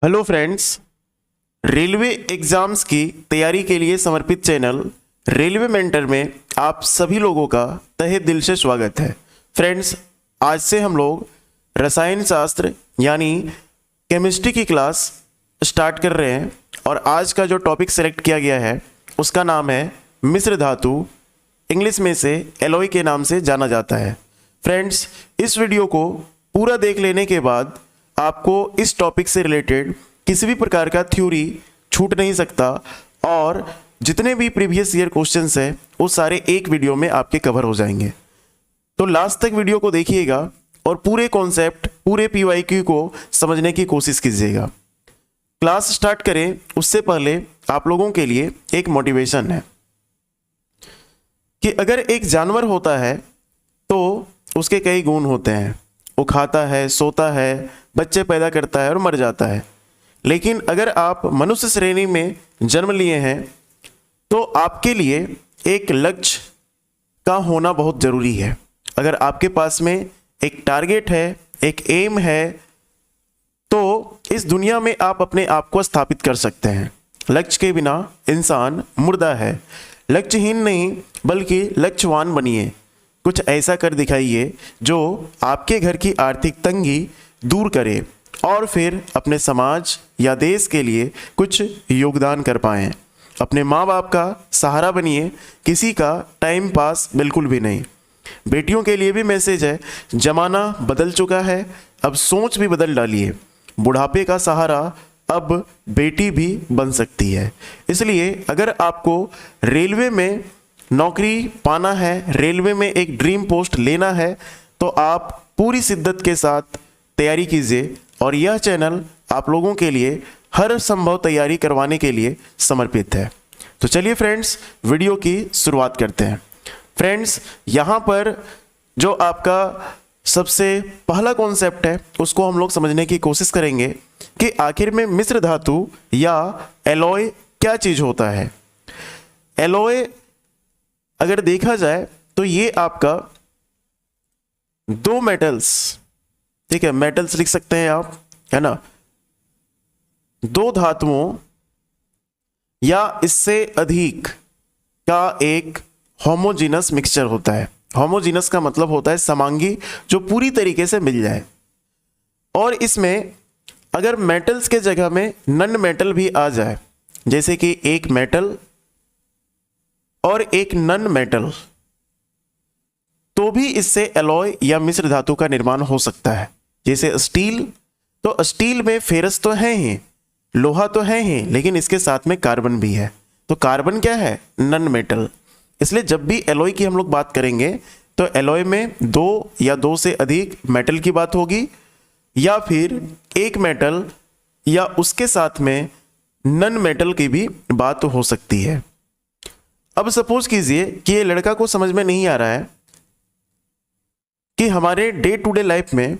Hello friends, railway exams की तैयारी के लिए समर्पित चैनल रेलवे मेंटर में आप सभी लोगों का तहे दिल से स्वागत है। फ्रेंड्स, आज से हम लोग रसायन शास्त्र यानी केमिस्ट्री की क्लास स्टार्ट कर रहे हैं और आज का जो टॉपिक सेलेक्ट किया गया है उसका नाम है मिश्र धातु, इंग्लिश में से एलॉय के नाम से जाना जाता है। फ्रेंड्स, इस वीडियो को पूरा देख लेने के बाद आपको इस टॉपिक से रिलेटेड किसी भी प्रकार का थ्योरी छूट नहीं सकता और जितने भी प्रीवियस ईयर क्वेश्चंस हैं वो सारे एक वीडियो में आपके कवर हो जाएंगे। तो लास्ट तक वीडियो को देखिएगा और पूरे कॉन्सेप्ट, पूरे पीवाईक्यू को समझने की कोशिश कीजिएगा। क्लास स्टार्ट करें उससे पहले आप लोगों के लिए एक मोटिवेशन है कि अगर एक जानवर होता है तो उसके कई गुण होते हैं। वो खाता है, सोता है, बच्चे पैदा करता है और मर जाता है। लेकिन अगर आप मनुष्य श्रेणी में जन्म लिए हैं तो आपके लिए एक लक्ष्य का होना बहुत ज़रूरी है। अगर आपके पास में एक टारगेट है, एक एम है, तो इस दुनिया में आप अपने आप को स्थापित कर सकते हैं। लक्ष्य के बिना इंसान मुर्दा है। लक्ष्यहीन नहीं बल्कि लक्ष्यवान बनिए। कुछ ऐसा कर दिखाइए जो आपके घर की आर्थिक तंगी दूर करे और फिर अपने समाज या देश के लिए कुछ योगदान कर पाएं। अपने माँ बाप का सहारा बनिए, किसी का टाइम पास बिल्कुल भी नहीं। बेटियों के लिए भी मैसेज है, जमाना बदल चुका है, अब सोच भी बदल डालिए। बुढ़ापे का सहारा अब बेटी भी बन सकती है। इसलिए अगर आपको रेलवे में नौकरी पाना है, रेलवे में एक ड्रीम पोस्ट लेना है, तो आप पूरी शिद्दत के साथ तैयारी कीजिए और यह चैनल आप लोगों के लिए हर संभव तैयारी करवाने के लिए समर्पित है। तो चलिए फ्रेंड्स, वीडियो की शुरुआत करते हैं। फ्रेंड्स, यहाँ पर जो आपका सबसे पहला कॉन्सेप्ट है उसको हम लोग समझने की कोशिश करेंगे कि आखिर में मिश्र धातु या एलॉय क्या चीज़ होता है। एलॉय अगर देखा जाए तो ये आपका दो मेटल्स, ठीक है, मेटल्स लिख सकते हैं आप, है ना, दो धातुओं या इससे अधिक का एक होमोजीनस मिक्सचर होता है। होमोजीनस का मतलब होता है समांगी, जो पूरी तरीके से मिल जाए। और इसमें अगर मेटल्स के जगह में नन मेटल भी आ जाए, जैसे कि एक मेटल और एक नन मेटल, तो भी इससे एलॉय या मिश्र धातु का निर्माण हो सकता है। जैसे स्टील, तो स्टील में फेरस तो है ही, लोहा तो है ही, लेकिन इसके साथ में कार्बन भी है। तो कार्बन क्या है? Non metal. इसलिए जब भी एलॉय की हम लोग बात करेंगे तो एलॉय में दो या दो से अधिक मेटल की बात होगी या फिर एक मेटल या उसके साथ में नन मेटल की भी बात हो सकती है। अब सपोज कीजिए कि ये लड़का को समझ में नहीं आ रहा है कि हमारे डे टू डे लाइफ में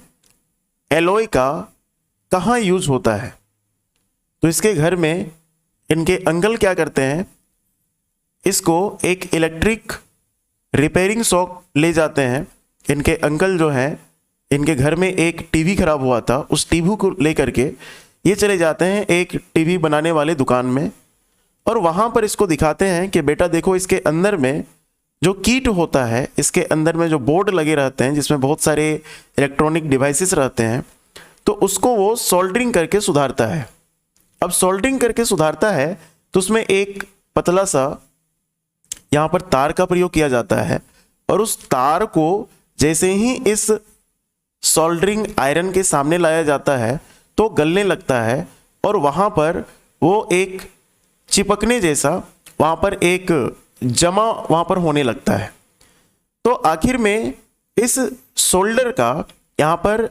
एलॉय का कहाँ यूज होता है। तो इसके घर में इनके अंकल क्या करते हैं, इसको एक इलेक्ट्रिक रिपेयरिंग शॉप ले जाते हैं। इनके अंकल जो हैं, इनके घर में एक टीवी खराब हुआ था, उस टीवी को लेकर के ये चले जाते हैं एक टीवी बनाने वाले दुकान में और वहाँ पर इसको दिखाते हैं कि बेटा देखो, इसके अंदर में जो कीट होता है, इसके अंदर में जो बोर्ड लगे रहते हैं जिसमें बहुत सारे इलेक्ट्रॉनिक डिवाइसेस रहते हैं, तो उसको वो सोल्डरिंग करके सुधारता है। अब सोल्डरिंग करके सुधारता है तो उसमें एक पतला सा यहाँ पर तार का प्रयोग किया जाता है और उस तार को जैसे ही इस सोल्डरिंग आयरन के सामने लाया जाता है तो गलने लगता है और वहाँ पर वो एक चिपकने जैसा वहाँ पर एक जमा वहाँ पर होने लगता है। तो आखिर में इस सोल्डर का यहाँ पर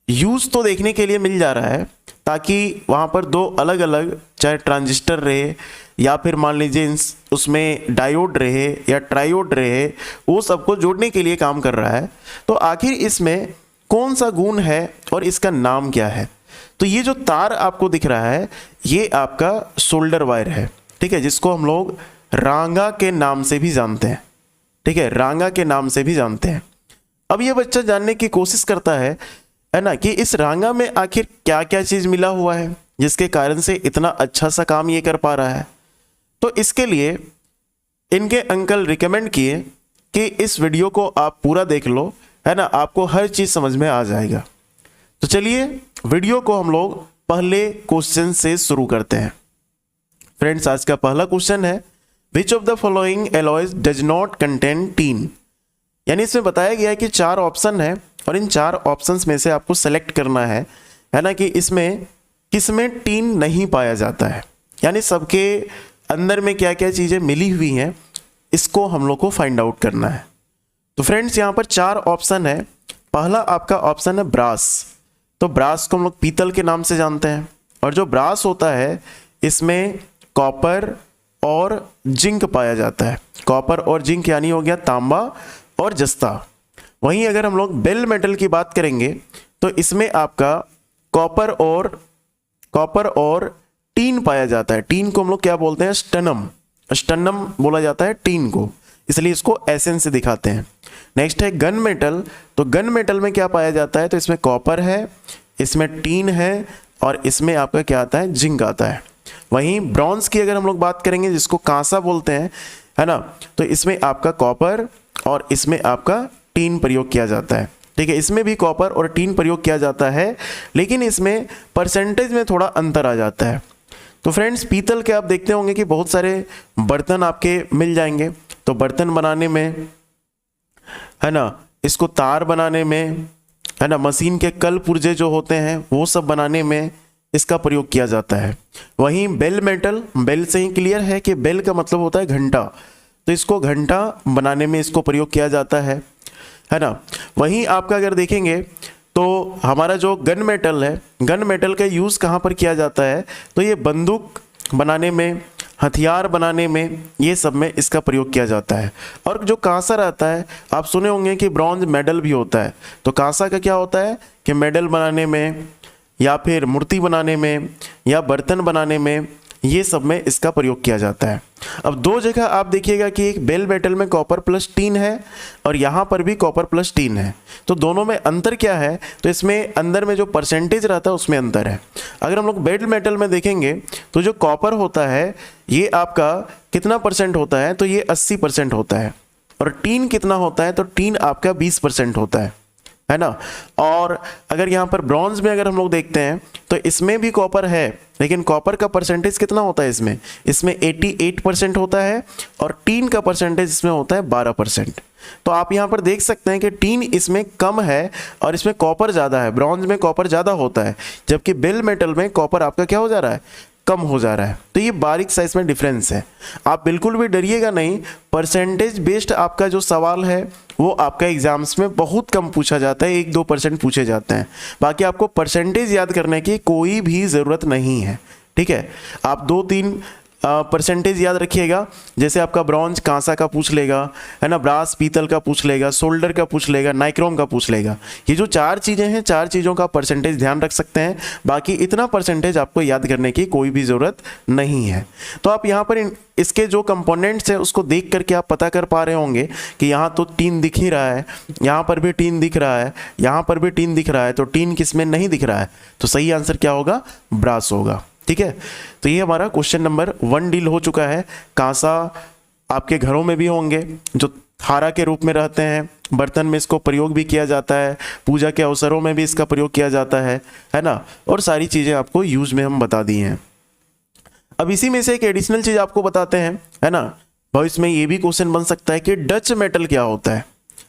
यूज़ तो देखने के लिए मिल जा रहा है ताकि वहाँ पर दो अलग अलग, चाहे ट्रांजिस्टर रहे या फिर मान लीजिए उसमें डायोड रहे या ट्रायोड रहे, वो सबको जोड़ने के लिए काम कर रहा है। तो आखिर इसमें कौन सा गुण है और इसका नाम क्या है? तो ये जो तार आपको दिख रहा है ये आपका सोल्डर वायर है, ठीक है, जिसको हम लोग रांगा के नाम से भी जानते हैं, ठीक है, रांगा के नाम से भी जानते हैं। अब ये बच्चा जानने की कोशिश करता है ना, कि इस रांगा में आखिर क्या क्या चीज़ मिला हुआ है। जिसके कारण से इतना अच्छा सा काम ये कर पा रहा है। तो इसके लिए इनके अंकल रिकमेंड किए कि इस वीडियो को आप पूरा देख लो, है ना, आपको हर चीज़ समझ में आ जाएगा। तो चलिए वीडियो को हम लोग पहले क्वेश्चन से शुरू करते हैं। फ्रेंड्स, आज का पहला क्वेश्चन है which of the following alloys does not contain tin. यानी इसमें बताया गया है कि 4 ऑप्शन है और इन 4 ऑप्शंस में से आपको सेलेक्ट करना है ना, कि इसमें किसमें टीन नहीं पाया जाता है। यानी सबके अंदर में क्या क्या चीज़ें मिली हुई हैं, इसको हम लोग को फाइंड आउट करना है। तो फ्रेंड्स, यहाँ पर 4 ऑप्शन है। पहला आपका ऑप्शन है ब्रास। तो ब्रास को हम लोग पीतल के नाम से जानते हैं, और जो ब्रास होता है इसमें कॉपर और जिंक पाया जाता है। कॉपर और जिंक यानी हो गया तांबा और जस्ता। वहीं अगर हम लोग बेल मेटल की बात करेंगे तो इसमें आपका कॉपर और टीन पाया जाता है। टीन को हम लोग क्या बोलते हैं, स्टन्नम बोला जाता है टीन को, इसलिए इसको एसएन से दिखाते हैं। नेक्स्ट है गन मेटल। तो गन मेटल में क्या पाया जाता है, तो इसमें कॉपर है, इसमें टीन है और इसमें आपका क्या आता है, जिंक आता है। वहीं ब्रॉन्ज की अगर हम लोग बात करेंगे, जिसको कांसा बोलते हैं, है ना, तो इसमें आपका कॉपर और इसमें आपका टीन प्रयोग किया जाता है। ठीक है, इसमें भी कॉपर और टीन प्रयोग किया जाता है, लेकिन इसमें परसेंटेज में थोड़ा अंतर आ जाता है। तो फ्रेंड्स, पीतल के आप देखते होंगे कि बहुत सारे बर्तन आपके मिल जाएंगे। तो बर्तन बनाने में, है ना, इसको तार बनाने में, है ना, मशीन के कल पुर्जे जो होते हैं वो सब बनाने में इसका प्रयोग किया जाता है। वहीं बेल मेटल, बेल से ही क्लियर है कि बेल का मतलब होता है घंटा, तो इसको घंटा बनाने में इसको प्रयोग किया जाता है ना। वहीं आपका अगर देखेंगे तो हमारा जो गन मेटल है, गन मेटल का यूज़ कहाँ पर किया जाता है, तो ये बंदूक बनाने में, हथियार बनाने में, ये सब में इसका प्रयोग किया जाता है। और जो कांसा रहता है, आप सुने होंगे कि ब्रॉन्ज मेडल भी होता है। तो कांसा का क्या होता है कि मेडल बनाने में या फिर मूर्ति बनाने में या बर्तन बनाने में, ये सब में इसका प्रयोग किया जाता है। अब 2 जगह आप देखिएगा कि एक बेल मेटल में कॉपर प्लस टीन है और यहाँ पर भी कॉपर प्लस टीन है। तो दोनों में अंतर क्या है, तो इसमें अंदर में जो परसेंटेज रहता है उसमें अंतर है। अगर हम लोग बेल मेटल में देखेंगे तो जो कॉपर होता है ये आपका कितना परसेंट होता है, तो ये 80% होता है। और टीन कितना होता है, तो टीन आपका 20% होता है ना। और अगर यहाँ पर ब्रॉन्ज में अगर हम लोग देखते हैं तो इसमें भी कॉपर है, लेकिन कॉपर का परसेंटेज कितना होता है, इसमें 88% होता है और टीन का परसेंटेज इसमें होता है 12%। तो आप यहाँ पर देख सकते हैं कि टीन इसमें कम है और इसमें कॉपर ज़्यादा है। ब्रॉन्ज में कॉपर ज़्यादा होता है, जबकि बेल मेटल में कॉपर आपका क्या हो जा रहा है, कम हो जा रहा है। तो ये बारीक सा इसमें डिफरेंस है। आप बिल्कुल भी डरिएगा नहीं, परसेंटेज बेस्ड आपका जो सवाल है वो आपका एग्जाम्स में बहुत कम पूछा जाता है, 1-2% पूछे जाते हैं। बाकी आपको परसेंटेज याद करने की कोई भी ज़रूरत नहीं है। ठीक है, आप 2-3 परसेंटेज याद रखिएगा। जैसे आपका ब्रॉन्ज कांसा का पूछ लेगा, है ना, ब्रास पीतल का पूछ लेगा, सोल्डर का पूछ लेगा, नाइक्रोम का पूछ लेगा। ये जो 4 चीज़ें हैं, 4 चीज़ों का परसेंटेज ध्यान रख सकते हैं। बाकी इतना परसेंटेज आपको याद करने की कोई भी ज़रूरत नहीं है। तो आप यहाँ पर इसके जो कंपोनेंट्स हैं उसको देख करके आप पता कर पा रहे होंगे कि यहाँ तो टीन दिख ही रहा है, यहाँ पर भी टीन दिख रहा है, यहाँ पर भी टीन दिख रहा है। तो टीन किस में नहीं दिख रहा है, तो सही आंसर क्या होगा, ब्रास होगा। ठीक है, तो ये हमारा क्वेश्चन नंबर 1 डील हो चुका है। कांसा आपके घरों में भी होंगे, जो थारा के रूप में रहते हैं, बर्तन में इसको प्रयोग भी किया जाता है, पूजा के अवसरों में भी इसका प्रयोग किया जाता है ना। और सारी चीज़ें आपको यूज में हम बता दी हैं। अब इसी में से एक एडिशनल चीज़ आपको बताते हैं, है ना। भविष्य में ये भी क्वेश्चन बन सकता है कि डच मेटल क्या होता है।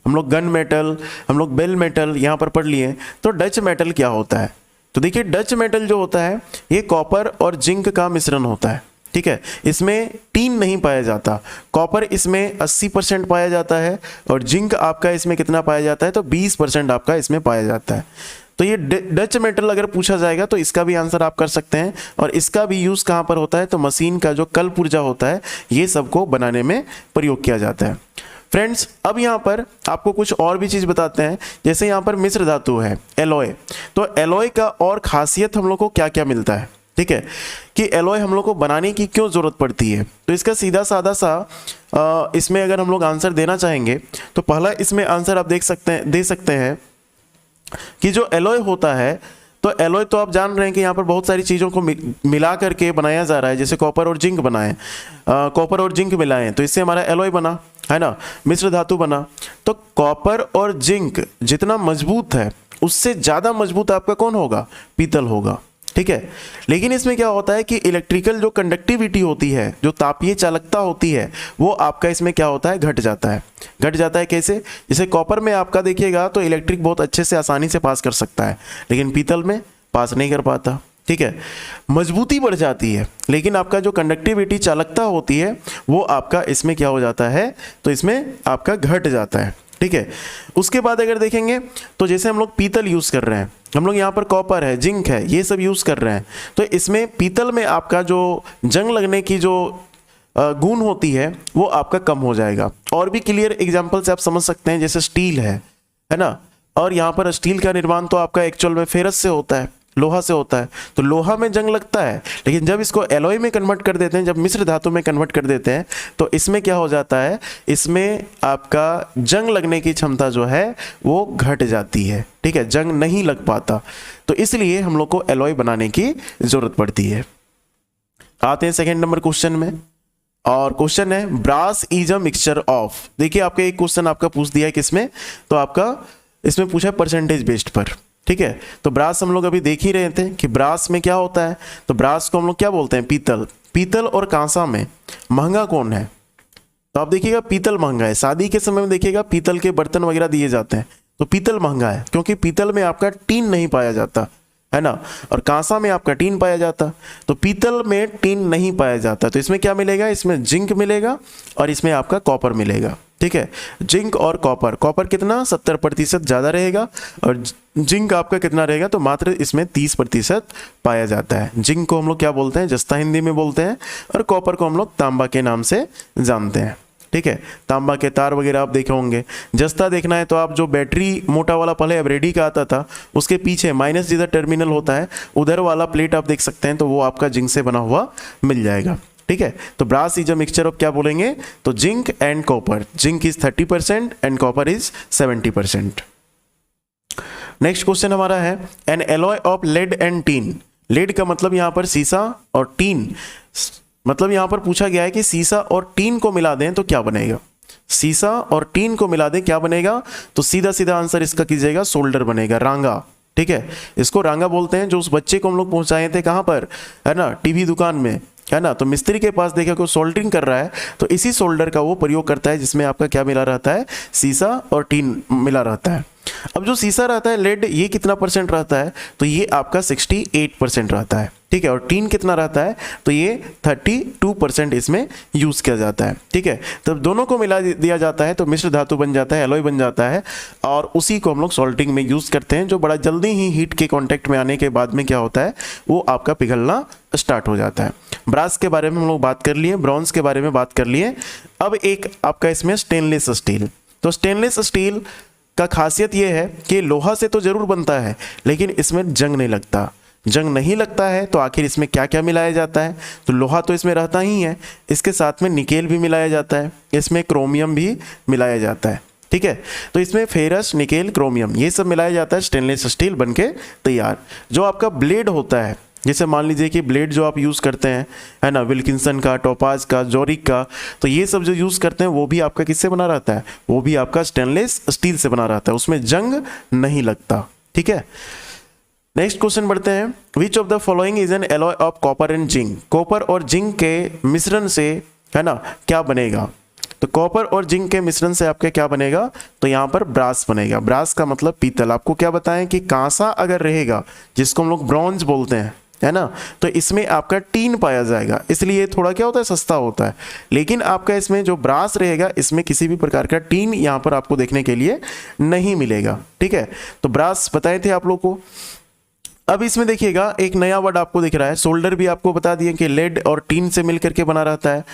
हम लोग गन मेटल, हम लोग बेल मेटल यहाँ पर पढ़ लिए, तो डच मेटल क्या होता है। तो देखिए, डच मेटल जो होता है ये कॉपर और जिंक का मिश्रण होता है। ठीक है, इसमें टीन नहीं पाया जाता। कॉपर इसमें 80% पाया जाता है और जिंक आपका इसमें कितना पाया जाता है, तो 20% आपका इसमें पाया जाता है। तो ये डच मेटल अगर पूछा जाएगा तो इसका भी आंसर आप कर सकते हैं। और इसका भी यूज़ कहाँ पर होता है, तो मशीन का जो कल पुर्जा होता है ये सबको बनाने में प्रयोग किया जाता है। फ्रेंड्स, अब यहाँ पर आपको कुछ और भी चीज़ बताते हैं। जैसे यहाँ पर मिश्र धातु है, एलॉय। तो एलॉय का और खासियत हम लोग को क्या क्या मिलता है, ठीक है, कि एलॉय हम लोग को बनाने की क्यों ज़रूरत पड़ती है। तो इसका सीधा साधा सा इसमें अगर हम लोग आंसर देना चाहेंगे तो पहला इसमें आंसर आप दे सकते हैं कि जो एलॉय होता है तो एलॉय तो आप जान रहे हैं कि यहाँ पर बहुत सारी चीज़ों को मिला करके बनाया जा रहा है, जैसे कॉपर और जिंक बनाए, कॉपर और जिंक मिलाएं तो इससे हमारा एलॉय बना, है ना, मिश्र धातु बना। तो कॉपर और जिंक जितना मजबूत है उससे ज़्यादा मजबूत आपका कौन होगा, पीतल होगा, ठीक है। लेकिन इसमें क्या होता है कि इलेक्ट्रिकल जो कंडक्टिविटी होती है, जो तापीय चालकता होती है, वो आपका इसमें क्या होता है, घट जाता है। घट जाता है कैसे, जैसे कॉपर में आपका देखिएगा तो इलेक्ट्रिक बहुत अच्छे से आसानी से पास कर सकता है, लेकिन पीतल में पास नहीं कर पाता, ठीक है। मजबूती बढ़ जाती है लेकिन आपका जो कंडक्टिविटी चालकता होती है वो आपका इसमें क्या हो जाता है, तो इसमें आपका घट जाता है, ठीक है। उसके बाद अगर देखेंगे तो जैसे हम लोग पीतल यूज़ कर रहे हैं, हम लोग यहाँ पर कॉपर है, जिंक है, ये सब यूज़ कर रहे हैं, तो इसमें पीतल में आपका जो जंग लगने की जो गुण होती है वो आपका कम हो जाएगा। और भी क्लियर एग्जांपल से आप समझ सकते हैं, जैसे स्टील है ना, और यहाँ पर स्टील का निर्माण तो आपका एक्चुअल में फेरस से होता है, लोहा से होता है, तो लोहा में जंग लगता है, लेकिन जब इसको एलॉय में कन्वर्ट कर देते हैं, जब मिश्र धातु में कन्वर्ट कर देते हैं, तो इसमें क्या हो जाता है, इसमें आपका जंग लगने की क्षमता जो है वो घट जाती है, ठीक है, जंग नहीं लग पाता। तो इसलिए हम लोग को एलॉय बनाने की जरूरत पड़ती है। आते हैं सेकेंड नंबर क्वेश्चन में, और क्वेश्चन है brass is a mixture of. देखिए आपका एक क्वेश्चन आपका पूछ दिया है किसमें, तो आपका इसमें पूछा परसेंटेज बेस्ड पर, ठीक है। तो ब्रास हम लोग अभी देख ही रहे थे कि ब्रास में क्या होता है, तो ब्रास को हम लोग क्या बोलते हैं, पीतल। पीतल और कांसा में महंगा कौन है, तो आप देखिएगा पीतल महंगा है। शादी के समय में देखिएगा पीतल के बर्तन वगैरह दिए जाते हैं, तो पीतल महंगा है क्योंकि पीतल में आपका टीन नहीं पाया जाता, है ना, और कांसा में आपका टीन पाया जाता। तो पीतल में टीन नहीं पाया जाता, तो इसमें क्या मिलेगा, इसमें जिंक मिलेगा और इसमें आपका कॉपर मिलेगा, ठीक है। जिंक और कॉपर, कॉपर कितना 70% ज़्यादा रहेगा और जिंक आपका कितना रहेगा, तो मात्र इसमें 30% पाया जाता है। जिंक को हम लोग क्या बोलते हैं, जस्ता हिंदी में बोलते हैं, और कॉपर को हम लोग तांबा के नाम से जानते हैं, ठीक है। तांबा के तार वगैरह आप देखे होंगे। जस्ता देखना है तो आप जो बैटरी मोटा वाला पहले एवरेडी का आता था, उसके पीछे माइनस जिधर टर्मिनल होता है उधर वाला प्लेट आप देख सकते हैं, तो वो आपका जिंक से बना हुआ मिल जाएगा, ठीक है। तो brass is a mixture of क्या बोलेंगे, तो zinc and copper. Zinc is 30% and copper is 70%। Next question हमारा है an alloy of lead and tin. लेड का मतलब यहाँ पर सीसा और टीन, मतलब यहाँ पर पूछा गया है कि सीसा और टीन को मिला दें तो क्या बनेगा। सीसा और टीन को मिला दें क्या बनेगा, तो सीधा सीधा आंसर इसका कीजिएगा सोल्डर बनेगा, रांगा, ठीक है। इसको रांगा बोलते हैं। जो उस बच्चे को हम लोग पहुंचाए थे कहाँ पर, है ना, टीवी दुकान में, है ना, तो मिस्त्री के पास देखा कोई सोल्डरिंग कर रहा है, तो इसी सोल्डर का वो प्रयोग करता है जिसमें आपका क्या मिला रहता है, सीसा और टीन मिला रहता है। अब जो सीसा रहता है लेड, ये कितना परसेंट रहता है, तो ये आपका 68% रहता है, ठीक है। और टीन कितना रहता है, तो ये 32% इसमें यूज किया जाता है, ठीक है। तब दोनों को मिला दिया जाता है तो मिश्र धातु बन जाता है, एलॉय बन जाता है, और उसी को हम लोग सोल्डरिंग में यूज करते हैं, जो बड़ा जल्दी ही हीट के कांटेक्ट में आने के बाद में क्या होता है, वो आपका पिघलना स्टार्ट हो जाता है। ब्रास के बारे में हम लोग बात कर लिए, ब्रॉन्ज के बारे में बात कर लिए। अब एक आपका इसमें स्टेनलेस स्टील। तो स्टेनलेस स्टील का खासियत ये है कि लोहा से तो जरूर बनता है लेकिन इसमें जंग नहीं लगता। जंग नहीं लगता है तो आखिर इसमें क्या क्या मिलाया जाता है, तो लोहा तो इसमें रहता ही है, इसके साथ में निकेल भी मिलाया जाता है, इसमें क्रोमियम भी मिलाया जाता है, ठीक है। तो इसमें फेरस, निकेल, क्रोमियम ये सब मिलाया जाता है, स्टेनलेस स्टील बनके तैयार। जो आपका ब्लेड होता है, जैसे मान लीजिए कि ब्लेड जो आप यूज़ करते हैं, है ना, विल्किंसन का, टोपाज का, जोरिक का, तो ये सब जो यूज़ करते हैं वो भी आपका किससे बना रहता है, वो भी आपका स्टेनलेस स्टील से बना रहता है, उसमें जंग नहीं लगता, ठीक है। नेक्स्ट क्वेश्चन बढ़ते हैं, which of the following is an alloy of copper and zinc. Copper और जिंक के मिश्रण से, है ना, क्या बनेगा, तो कॉपर और जिंक के मिश्रण से आपके क्या बनेगा, तो यहाँ पर ब्रास बनेगा। ब्रास का मतलब पीतल। आपको क्या बताएं कि कांसा अगर रहेगा, जिसको हम लोग ब्रॉन्ज बोलते हैं, है ना, तो इसमें आपका टीन पाया जाएगा, इसलिए थोड़ा क्या होता है, सस्ता होता है। लेकिन आपका इसमें जो ब्रास रहेगा, इसमें किसी भी प्रकार का टीन यहाँ पर आपको देखने के लिए नहीं मिलेगा, ठीक है। तो ब्रास बताए थे आप लोग को। अब इसमें देखिएगा एक नया वर्ड आपको दिख रहा है, सोल्डर भी आपको बता दिए कि लेड और टीन से मिलकर के बना रहता है,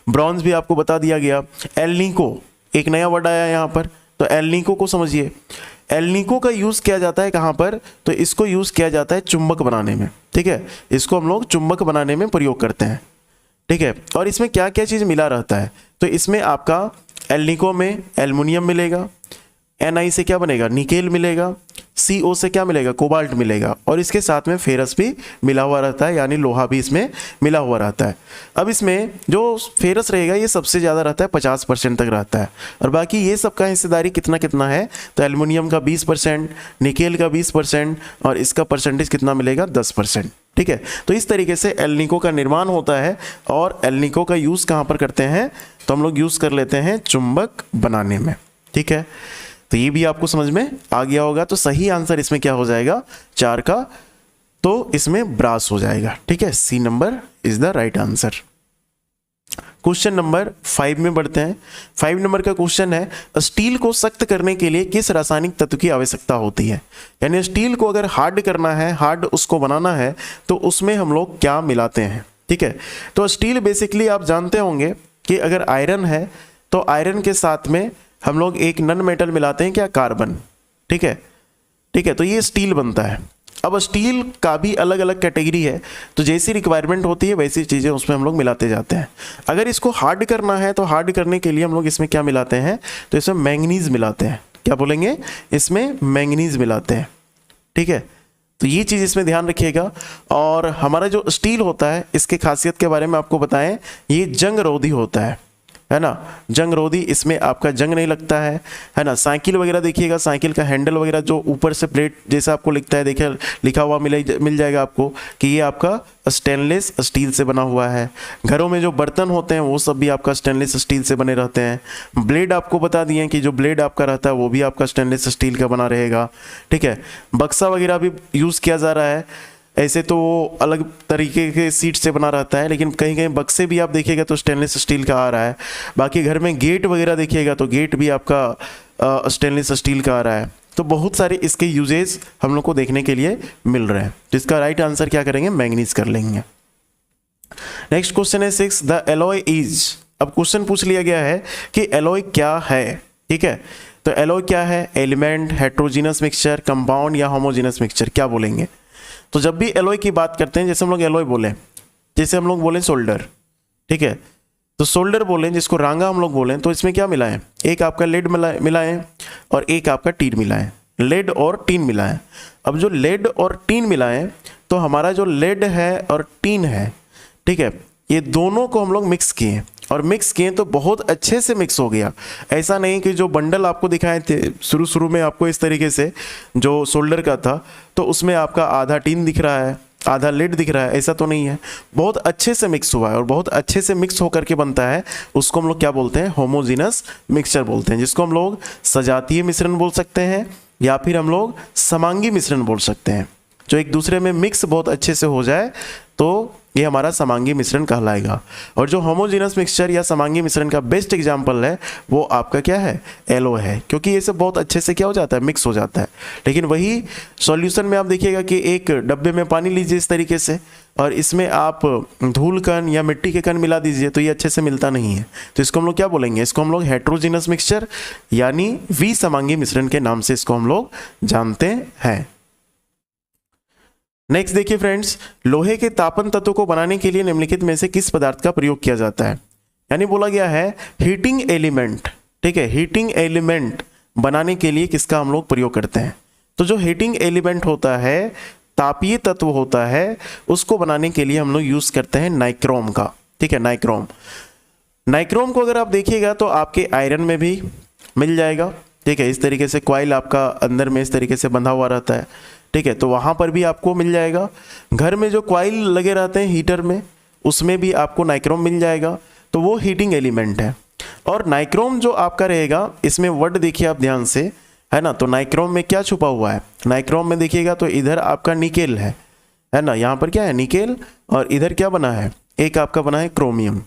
ब्रॉन्ज भी आपको बता दिया गया। एल्निको एक नया वर्ड आया यहाँ पर, तो एल्निको को समझिए। एल्निको का यूज़ किया जाता है कहाँ पर, तो इसको यूज़ किया जाता है चुंबक बनाने में, ठीक है। इसको हम लोग चुंबक बनाने में प्रयोग करते हैं, ठीक है। और इसमें क्या क्या चीज़ मिला रहता है, तो इसमें आपका एल्निको में एल्युमिनियम मिलेगा, Na से क्या बनेगा, निकेल मिलेगा, CO से क्या मिलेगा, कोबाल्ट मिलेगा, और इसके साथ में फेरस भी मिला हुआ रहता है, यानी लोहा भी इसमें मिला हुआ रहता है। अब इसमें जो फेरस रहेगा ये सबसे ज़्यादा रहता है, 50% तक रहता है, और बाकी ये सब का हिस्सेदारी कितना कितना है, तो एल्युमिनियम का 20%, निकेल का 20%, और इसका परसेंटेज कितना मिलेगा, 10%। ठीक है, तो इस तरीके से एल्निको का निर्माण होता है, और एल्निको का यूज़ कहाँ पर करते हैं, तो हम लोग यूज़ कर लेते हैं चुंबक बनाने में। ठीक है, तो ये भी आपको समझ में आ गया होगा। तो सही आंसर इसमें क्या हो जाएगा, 4 का, तो इसमें ब्रास हो जाएगा। ठीक है, C number is the right answer. Question number 5 में बढ़ते हैं। 5 नंबर का क्वेश्चन है, स्टील को सख्त करने के लिए किस रासायनिक तत्व की आवश्यकता होती है। यानी स्टील को अगर हार्ड करना है, हार्ड उसको बनाना है, तो उसमें हम लोग क्या मिलाते हैं। ठीक है, तो स्टील बेसिकली आप जानते होंगे कि अगर आयरन है तो आयरन के साथ में हम लोग एक नन मेटल मिलाते हैं, क्या, कार्बन। ठीक है, ठीक है, तो ये स्टील बनता है। अब स्टील का भी अलग अलग कैटेगरी है, तो जैसी रिक्वायरमेंट होती है वैसी चीज़ें उसमें हम लोग मिलाते जाते हैं। अगर इसको हार्ड करना है तो हार्ड करने के लिए हम लोग इसमें क्या मिलाते हैं, तो इसमें मैंगनीज मिलाते हैं। क्या बोलेंगे, इसमें मैंगनीज मिलाते हैं। ठीक है, तो ये चीज़ इसमें ध्यान रखिएगा। और हमारा जो स्टील होता है, इसके खासियत के बारे में आपको बताएं, ये जंग रोधी होता है ना, जंग रोधी, इसमें आपका जंग नहीं लगता है ना। साइकिल वगैरह देखिएगा, साइकिल का हैंडल वगैरह जो ऊपर से प्लेट जैसा आपको लिखता है, देखिए लिखा हुआ मिल जाएगा आपको कि ये आपका स्टेनलेस स्टील से बना हुआ है। घरों में जो बर्तन होते हैं वो सब भी आपका स्टेनलेस स्टील से बने रहते हैं। ब्लेड आपको बता दिए कि जो ब्लेड आपका रहता है वो भी आपका स्टेनलेस स्टील का बना रहेगा। ठीक है, बक्सा वगैरह भी यूज़ किया जा रहा है, ऐसे तो अलग तरीके के सीट से बना रहता है, लेकिन कहीं कहीं बक्से भी आप देखिएगा तो स्टेनलेस स्टील का आ रहा है। बाकी घर में गेट वगैरह देखिएगा तो गेट भी आपका स्टेनलेस स्टील का आ रहा है। तो बहुत सारे इसके यूजेस हम लोग को देखने के लिए मिल रहे हैं। जिसका राइट आंसर क्या करेंगे, मैंगनीज कर लेंगे। नेक्स्ट क्वेश्चन है 6, द एलॉय इज। अब क्वेश्चन पूछ लिया गया है कि एलॉय क्या है। ठीक है, तो एलॉय क्या है, एलिमेंट, हेट्रोजीनस मिक्सचर, कंपाउंड या होमोजीनस मिक्सचर, क्या बोलेंगे। तो जब भी एलॉय की बात करते हैं, जैसे हम लोग एलॉय बोलें, जैसे हम लोग बोलें सोल्डर, ठीक है, तो सोल्डर बोलें, जिसको रांगा हम लोग बोलें, तो इसमें क्या मिलाएं, एक आपका लेड मिलाएं और एक आपका टीन मिलाएं, लेड और टीन मिलाएं। अब जो लेड और टीन मिलाएं, तो हमारा जो लेड है और टीन है, ठीक है, ये दोनों को हम लोग मिक्स किए, और मिक्स किए तो बहुत अच्छे से मिक्स हो गया। ऐसा नहीं कि जो बंडल आपको दिखाए थे शुरू में आपको इस तरीके से जो सोल्डर का था, तो उसमें आपका आधा टीन दिख रहा है, आधा लेड दिख रहा है, ऐसा तो नहीं है। बहुत अच्छे से मिक्स हुआ है, और बहुत अच्छे से मिक्स होकर के बनता है, उसको हम लोग क्या बोलते हैं, होमोजीनस मिक्सचर बोलते हैं, जिसको हम लोग सजातीय मिश्रण बोल सकते हैं, या फिर हम लोग समांगी मिश्रण बोल सकते हैं। जो एक दूसरे में मिक्स बहुत अच्छे से हो जाए तो ये हमारा समांगी मिश्रण कहलाएगा। और जो होमोजीनस मिक्सचर या समांगी मिश्रण का बेस्ट एग्जांपल है वो आपका क्या है, एलो है, क्योंकि ये सब बहुत अच्छे से क्या हो जाता है, मिक्स हो जाता है। लेकिन वही सॉल्यूशन में आप देखिएगा कि एक डब्बे में पानी लीजिए इस तरीके से, और इसमें आप धूल कण या मिट्टी के कण मिला दीजिए, तो ये अच्छे से मिलता नहीं है। तो इसको हम लोग क्या बोलेंगे, इसको हम लोग हेट्रोजीनस मिक्सचर यानी विसमांगी मिश्रण के नाम से इसको हम लोग जानते हैं। नेक्स्ट देखिए फ्रेंड्स, लोहे के तापन तत्व को बनाने के लिए निम्नलिखित में से किस पदार्थ का प्रयोग किया जाता है। यानी बोला गया है हीटिंग एलिमेंट, ठीक है, हीटिंग एलिमेंट बनाने के लिए किसका हम लोग प्रयोग करते हैं। तो जो हीटिंग एलिमेंट होता है, तापीय तत्व होता है, उसको बनाने के लिए हम लोग यूज करते हैं नाइक्रोम का। ठीक है, नाइक्रोम। नाइक्रोम को अगर आप देखिएगा तो आपके आयरन में भी मिल जाएगा। ठीक है, इस तरीके से कॉइल आपका अंदर में इस तरीके से बंधा हुआ रहता है। ठीक है, तो वहाँ पर भी आपको मिल जाएगा। घर में जो कॉइल लगे रहते हैं हीटर में, उसमें भी आपको नाइक्रोम मिल जाएगा। तो वो हीटिंग एलिमेंट है। और नाइक्रोम जो आपका रहेगा, इसमें वर्ड देखिए आप ध्यान से, है ना। तो नाइक्रोम में क्या छुपा हुआ है, नाइक्रोम में देखिएगा तो इधर आपका निकेल है ना, यहाँ पर क्या है, निकेल, और इधर क्या बना है, एक आपका बना है क्रोमियम।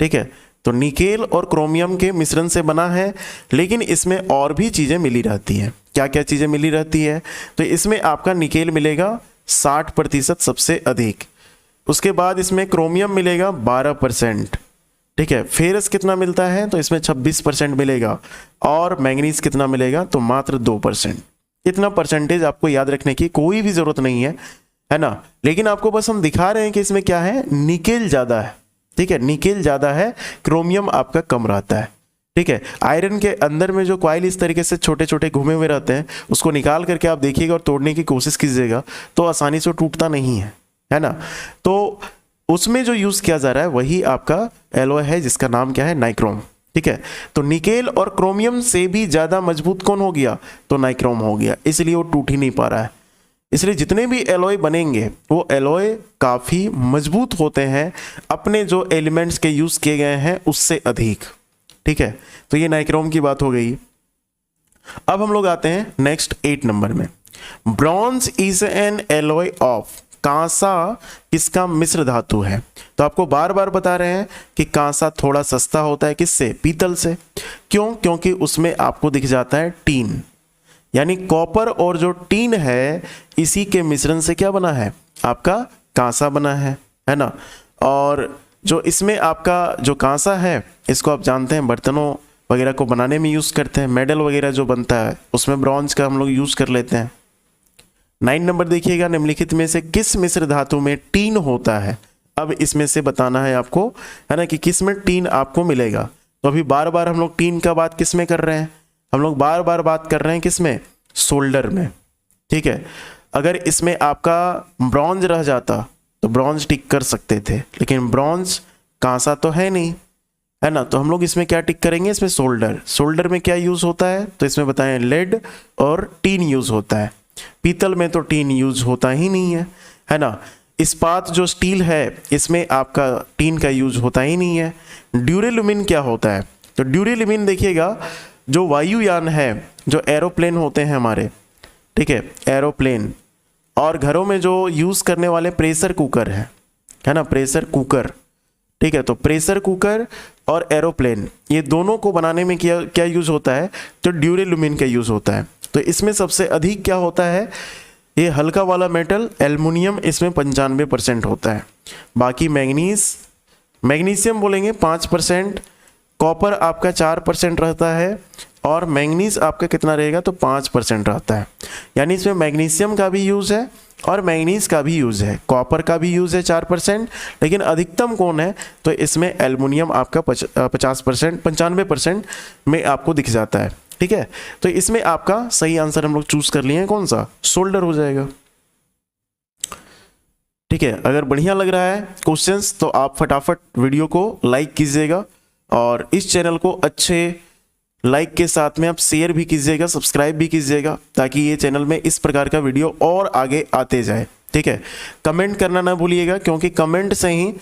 ठीक है, तो निकेल और क्रोमियम के मिश्रण से बना है, लेकिन इसमें और भी चीज़ें मिली रहती हैं। क्या क्या चीज़ें मिली रहती है, तो इसमें आपका निकेल मिलेगा 60% सबसे अधिक, उसके बाद इसमें क्रोमियम मिलेगा 12%। ठीक है, फेरस कितना मिलता है, तो इसमें 26% मिलेगा, और मैंगनीज कितना मिलेगा, तो मात्र 2%। इतना परसेंटेज आपको याद रखने की कोई भी ज़रूरत नहीं है ना, लेकिन आपको बस हम दिखा रहे हैं कि इसमें क्या है, निकेल ज़्यादा है। ठीक है, निकेल ज़्यादा है, क्रोमियम आपका कम रहता है। ठीक है। आयरन के अंदर में जो कॉइल इस तरीके से छोटे छोटे घुमे हुए रहते हैं, उसको निकाल करके आप देखिएगा और तोड़ने की कोशिश कीजिएगा तो आसानी से टूटता नहीं है ना। तो उसमें जो यूज किया जा रहा है वही आपका एलॉय है जिसका नाम क्या है, नाइक्रोम। ठीक है। तो निकेल और क्रोमियम से भी ज्यादा मजबूत कौन हो गया, तो नाइक्रोम हो गया, इसलिए वो टूट ही नहीं पा रहा है। इसलिए जितने भी एलॉय बनेंगे वो एलॉय काफी मजबूत होते हैं अपने जो एलिमेंट्स के यूज किए गए हैं उससे अधिक। ठीक है। तो ये नाइक्रोम की बात हो गई। अब हम लोग आते हैं नेक्स्ट 8 नंबर में। Bronze is an alloy of, कांसा किसका मिश्र धातु है। तो आपको बार बार बता रहे हैं कि कांसा थोड़ा सस्ता होता है किससे, पीतल से। क्यों, क्योंकि उसमें आपको दिख जाता है टीन, यानी कॉपर और जो टीन है इसी के मिश्रण से क्या बना है, आपका कांसा बना है ना। और जो इसमें आपका जो कांसा है इसको आप जानते हैं बर्तनों वगैरह को बनाने में यूज करते हैं, मेडल वगैरह जो बनता है उसमें ब्रॉन्ज का हम लोग यूज कर लेते हैं। 9 नंबर देखिएगा, निम्नलिखित में से किस मिश्र धातु में टीन होता है। अब इसमें से बताना है आपको, है ना, कि किस में टीन आपको मिलेगा। तो अभी बार बार हम लोग टीन का बात किस में कर रहे हैं, हम लोग बार बार बात कर रहे हैं किस में, सोल्डर में। ठीक है। अगर इसमें आपका ब्रॉन्ज रह जाता तो ब्रॉन्ज टिक कर सकते थे, लेकिन ब्रॉन्ज कांसा तो है नहीं, है ना। तो हम लोग इसमें क्या टिक करेंगे, इसमें सोल्डर। सोल्डर में क्या यूज होता है, तो इसमें बताएं लेड और टीन यूज होता है। पीतल में तो टीन यूज होता ही नहीं है ना। इस्पात जो स्टील है इसमें आपका टीन का यूज होता ही नहीं है। ड्यूरेलुमिन क्या होता है, तो ड्यूरेलुमिन देखिएगा जो वायुयान है, जो एरोप्लेन होते हैं हमारे, ठीक है, एरोप्लेन, और घरों में जो यूज करने वाले प्रेशर कुकर है ना, प्रेशर कुकर। ठीक है। तो प्रेशर कुकर और एरोप्लेन ये दोनों को बनाने में क्या यूज होता है, तो ड्यूरेलुमिन का यूज होता है। तो इसमें सबसे अधिक क्या होता है, ये हल्का वाला मेटल एल्युमिनियम, इसमें 95% होता है। बाकी मैग्नीशियम बोलेंगे 5%, कॉपर आपका 4% रहता है, और मैंगनीज आपका कितना रहेगा, तो 5% रहता है। यानी इसमें मैग्नीशियम का भी यूज है और मैंगनीज का भी यूज है, कॉपर का भी यूज है 4%, लेकिन अधिकतम कौन है, तो इसमें एल्युमिनियम आपका 50%, 95% में आपको दिख जाता है। ठीक है। तो इसमें आपका सही आंसर हम लोग चूज कर लिए हैं, कौन सा, सोल्डर हो जाएगा। ठीक है। अगर बढ़िया लग रहा है क्वेश्चंस तो आप फटाफट वीडियो को लाइक कीजिएगा, और इस चैनल को अच्छे लाइक के साथ में आप शेयर भी कीजिएगा, सब्सक्राइब भी कीजिएगा, ताकि ये चैनल में इस प्रकार का वीडियो और आगे आते जाए। ठीक है। कमेंट करना ना भूलिएगा, क्योंकि कमेंट से ही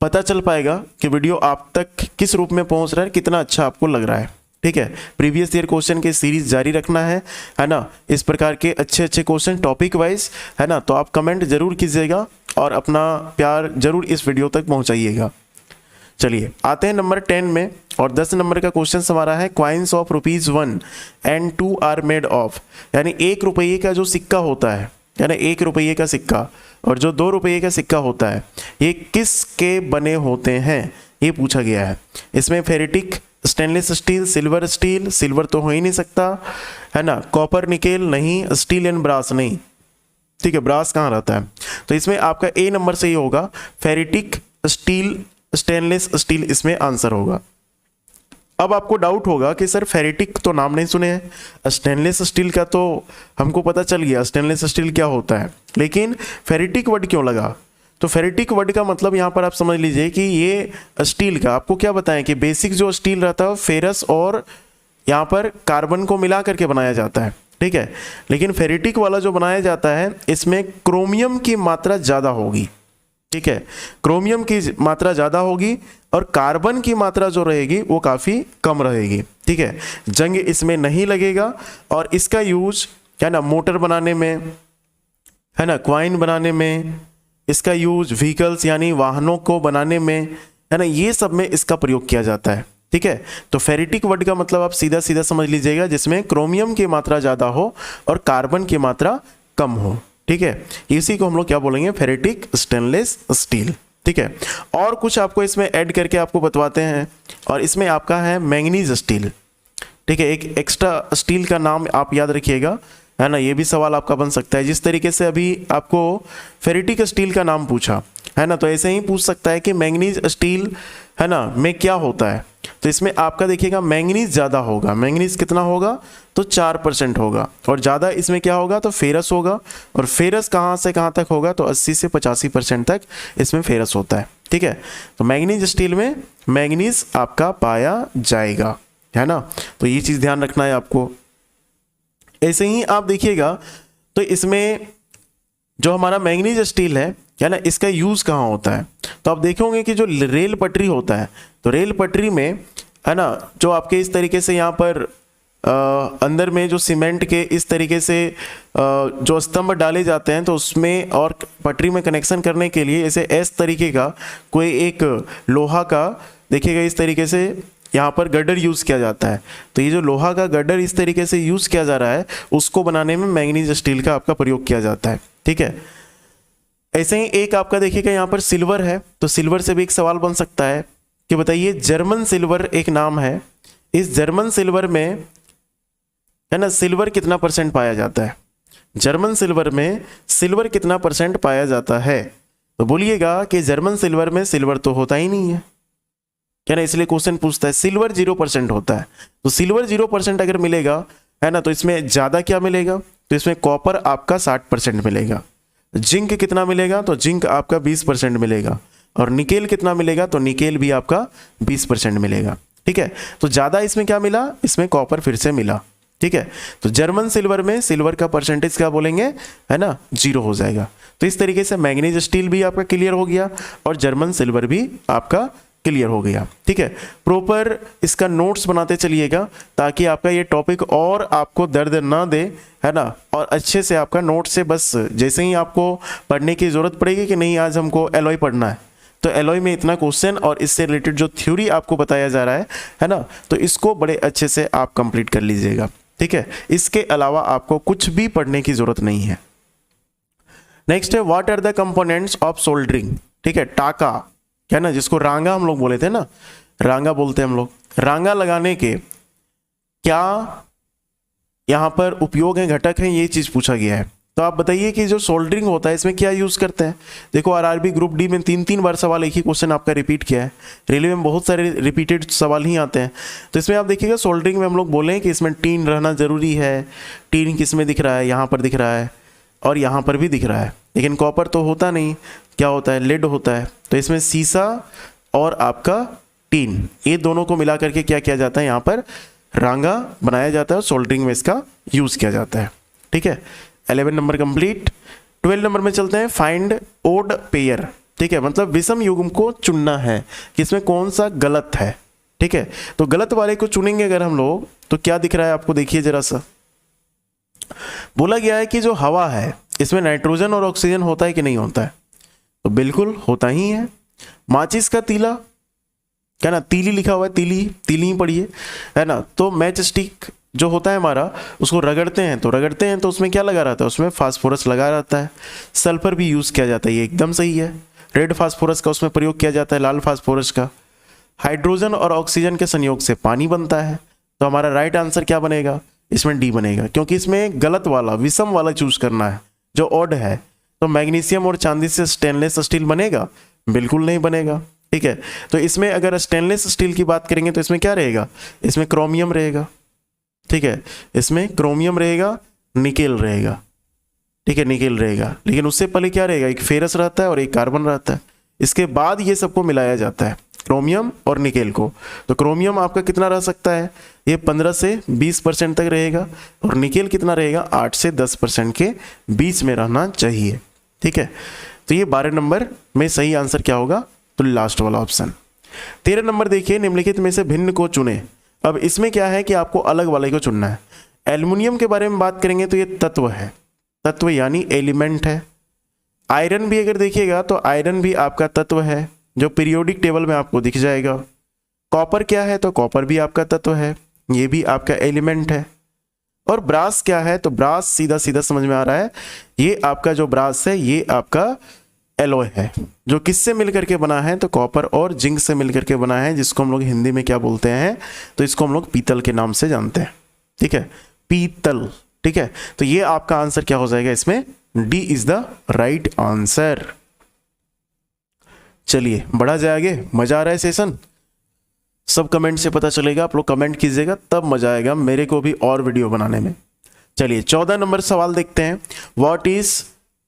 पता चल पाएगा कि वीडियो आप तक किस रूप में पहुंच रहा है, कितना अच्छा आपको लग रहा है। ठीक है। प्रीवियस ईयर क्वेश्चन के सीरीज जारी रखना है ना, इस प्रकार के अच्छे अच्छे क्वेश्चन टॉपिक वाइज, है ना। तो आप कमेंट जरूर कीजिएगा और अपना प्यार जरूर इस वीडियो तक पहुंचाइएगा। चलिए आते हैं नंबर 10 में, और 10 नंबर का क्वेश्चन हमारा है, coins of ₹1 and 2 are made of, यानी 1 रुपये का जो सिक्का होता है, यानी 1 रुपये का सिक्का और जो 2 रुपये का सिक्का होता है, ये किसके बने होते हैं, ये पूछा गया है। इसमें ferritic, stainless steel, steel, silver तो हो ही नहीं सकता, है ना, कॉपर निकेल नहीं, स्टील एंड ब्रास नहीं। ठीक है। ब्रास कहाँ रहता है, तो इसमें आपका ए नंबर से ही होगा, फेरेटिक, स्टील, स्टेनलेस स्टील इसमें आंसर होगा। अब आपको डाउट होगा कि सर फेरेटिक तो नाम नहीं सुने हैं, स्टेनलेस स्टील का तो हमको पता चल गया स्टेनलेस स्टील क्या होता है, लेकिन फेरेटिक वर्ड क्यों लगा। तो फेरेटिक वर्ड का मतलब यहाँ पर आप समझ लीजिए कि ये स्टील का, आपको क्या बताएं कि बेसिक जो स्टील रहता है फेरस और यहाँ पर कार्बन को मिला करके बनाया जाता है। ठीक है। लेकिन फेरेटिक वाला जो बनाया जाता है इसमें क्रोमियम की मात्रा ज़्यादा होगी। ठीक है। क्रोमियम की मात्रा ज़्यादा होगी और कार्बन की मात्रा जो रहेगी वो काफ़ी कम रहेगी। ठीक है। जंग इसमें नहीं लगेगा, और इसका यूज है ना मोटर बनाने में, है ना, क्वाइन बनाने में, इसका यूज व्हीकल्स यानी वाहनों को बनाने में, है ना, ये सब में इसका प्रयोग किया जाता है। ठीक है। तो फेरेटिक वर्ड का मतलब आप सीधा सीधा समझ लीजिएगा, जिसमें क्रोमियम की मात्रा ज़्यादा हो और कार्बन की मात्रा कम हो। ठीक है। इसी को हम लोग क्या बोलेंगे, फेरेटिक स्टेनलेस स्टील। ठीक है। और कुछ आपको इसमें ऐड करके आपको बतवाते हैं, और इसमें आपका है मैंगनीज स्टील। ठीक है। एक एक्स्ट्रा स्टील का नाम आप याद रखिएगा, है ना, ये भी सवाल आपका बन सकता है। जिस तरीके से अभी आपको फेरेटिक स्टील का नाम पूछा, है ना, तो ऐसे ही पूछ सकता है कि मैंगनीज स्टील, है ना, में क्या होता है। तो इसमें आपका देखिएगा मैंगनीज ज़्यादा होगा। मैंगनीज कितना होगा? तो 4% होगा। और ज़्यादा इसमें क्या होगा? तो फेरस होगा। और फेरस कहाँ से कहाँ तक होगा? तो 80 से 85% तक इसमें फेरस होता है। ठीक है, तो मैंगनीज स्टील में मैंगनीज आपका पाया जाएगा, है ना। तो ये चीज़ ध्यान रखना है आपको। ऐसे ही आप देखिएगा तो इसमें जो हमारा मैंगनीज स्टील है ना, इसका यूज़ कहाँ होता है? तो आप देखोगे कि जो रेल पटरी होता है, तो रेल पटरी में है ना, जो आपके इस तरीके से यहाँ पर अंदर में जो सीमेंट के इस तरीके से जो स्तंभ डाले जाते हैं, तो उसमें और पटरी में कनेक्शन करने के लिए ऐसे एस तरीके का कोई एक लोहा का देखिएगा इस तरीके से यहाँ पर गर्डर यूज़ किया जाता है। तो ये जो लोहा का गर्डर इस तरीके से यूज़ किया जा रहा है, उसको बनाने में मैंगनीज स्टील का आपका प्रयोग किया जाता है। ठीक है, ऐसे ही एक आपका देखिएगा यहाँ पर सिल्वर है, तो सिल्वर से भी एक सवाल बन सकता है कि बताइए जर्मन सिल्वर एक नाम है, इस जर्मन सिल्वर में है ना सिल्वर कितना % पाया जाता है? जर्मन सिल्वर में सिल्वर कितना % पाया जाता है? तो बोलिएगा कि जर्मन सिल्वर में सिल्वर तो होता ही नहीं है, क्या ना, इसलिए क्वेश्चन पूछता है। सिल्वर 0% होता है, तो सिल्वर 0% अगर मिलेगा है ना, तो इसमें ज़्यादा क्या मिलेगा? तो इसमें कॉपर आपका 60% मिलेगा। जिंक कितना मिलेगा? तो जिंक आपका 20% मिलेगा। और निकेल कितना मिलेगा? तो निकेल भी आपका 20% मिलेगा। ठीक है, तो ज़्यादा इसमें क्या मिला? इसमें कॉपर फिर से मिला। ठीक है, तो जर्मन सिल्वर में सिल्वर का परसेंटेज क्या बोलेंगे, है ना, 0 हो जाएगा। तो इस तरीके से मैंगनीज स्टील भी आपका क्लियर हो गया और जर्मन सिल्वर भी आपका क्लियर हो गया। ठीक है, प्रॉपर इसका नोट्स बनाते चलिएगा ताकि आपका ये टॉपिक और आपको दर्द ना दे, है ना, और अच्छे से आपका नोट से बस जैसे ही आपको पढ़ने की ज़रूरत पड़ेगी कि नहीं आज हमको एलॉय पढ़ना है, तो एलॉय में इतना क्वेश्चन और इससे रिलेटेड जो थ्योरी आपको बताया जा रहा है ना, तो इसको बड़े अच्छे से आप कंप्लीट कर लीजिएगा। ठीक है, इसके अलावा आपको कुछ भी पढ़ने की ज़रूरत नहीं है। नेक्स्ट है what are the components of soldering. ठीक है, टाका क्या ना, जिसको रांगा हम लोग बोले थे ना, रांगा बोलते हैं हम लोग। रांगा लगाने के क्या यहाँ पर उपयोग है, घटक हैं, ये चीज़ पूछा गया है। तो आप बताइए कि जो सोल्डरिंग होता है इसमें क्या यूज़ करते हैं। देखो आरआरबी ग्रुप डी में 3 बार सवाल एक ही क्वेश्चन आपका रिपीट किया है, रेलवे में बहुत सारे रिपीटेड सवाल ही आते हैं। तो इसमें आप देखिएगा सोल्डरिंग में हम लोग बोले कि इसमें टीन रहना ज़रूरी है। टीन किस में दिख रहा है? यहाँ पर दिख रहा है और यहाँ पर भी दिख रहा है, लेकिन कॉपर तो होता नहीं, क्या होता है? लेड होता है। तो इसमें सीसा और आपका टीन, ये दोनों को मिला करके क्या किया जाता है? यहाँ पर रांगा बनाया जाता है और सोल्डरिंग में इसका यूज़ किया जाता है। ठीक है, 11 नंबर कंप्लीट। 12 नंबर में चलते हैं, फाइंड ओड पेयर। ठीक है, मतलब विषम युग्म को चुनना है कि इसमें कौन सा गलत है। ठीक है, तो गलत वाले को चुनेंगे अगर हम लोग, तो क्या दिख रहा है आपको, देखिए जरा सा। बोला गया है कि जो हवा है इसमें नाइट्रोजन और ऑक्सीजन होता है कि नहीं होता है? तो बिल्कुल होता ही है। माचिस का तीला, क्या ना, तीली लिखा हुआ है, तीली तीली ही पढ़िए, है ना। तो मैच स्टिक जो होता है हमारा, उसको रगड़ते हैं तो उसमें क्या लगा रहता है? उसमें फास्फोरस लगा रहता है। सल्फर भी यूज़ किया जाता है, ये एकदम सही है। रेड फास्फोरस का उसमें प्रयोग किया जाता है, लाल फास्फोरस का। हाइड्रोजन और ऑक्सीजन के संयोग से पानी बनता है, तो हमारा राइट आंसर क्या बनेगा? इसमें डी बनेगा, क्योंकि इसमें गलत वाला विषम वाला चूज करना है जो ऑड है। तो मैग्नीशियम और चांदी से स्टेनलेस स्टील बनेगा? बिल्कुल नहीं बनेगा। ठीक है, तो इसमें अगर स्टेनलेस स्टील की बात करेंगे तो इसमें क्या रहेगा? इसमें क्रोमियम रहेगा। ठीक है, इसमें क्रोमियम रहेगा, निकेल रहेगा। ठीक है, निकेल रहेगा, लेकिन उससे पहले क्या रहेगा? एक फेरस रहता है और एक कार्बन रहता है। इसके बाद ये सबको मिलाया जाता है, क्रोमियम और निकेल को। तो क्रोमियम आपका कितना रह सकता है? ये 15 से 20% तक रहेगा, और निकेल कितना रहेगा? 8 से 10% के बीच में रहना चाहिए। ठीक है, तो ये 12 नंबर में सही आंसर क्या होगा? तो लास्ट वाला ऑप्शन। 13 नंबर देखिए, निम्नलिखित में से भिन्न को चुने। अब इसमें क्या है कि आपको अलग वाले को चुनना है। एल्युमिनियम के बारे में बात करेंगे तो ये तत्व है, तत्व यानी एलिमेंट है। आयरन भी अगर देखिएगा तो आयरन भी आपका तत्व है, जो पीरियोडिक टेबल में आपको दिख जाएगा। कॉपर क्या है? तो कॉपर भी आपका तत्व है, ये भी आपका एलिमेंट है। और ब्रास क्या है? तो ब्रास सीधा सीधा समझ में आ रहा है, ये आपका जो ब्रास है ये आपका एलॉय है, जो किससे मिलकर के बना है? तो कॉपर और जिंक से मिलकर के बना है, जिसको हम लोग हिंदी में क्या बोलते हैं? तो इसको हम लोग पीतल के नाम से जानते हैं। ठीक है, पीतल। ठीक है, तो ये आपका आंसर क्या हो जाएगा इसमें? D is the right answer. चलिए बढ़ा जाए आगे, मजा आ रहा है सेशन। सब कमेंट से पता चलेगा, आप लोग कमेंट कीजिएगा तब मजा आएगा मेरे को भी और वीडियो बनाने में। चलिए 14 नंबर सवाल देखते हैं। What is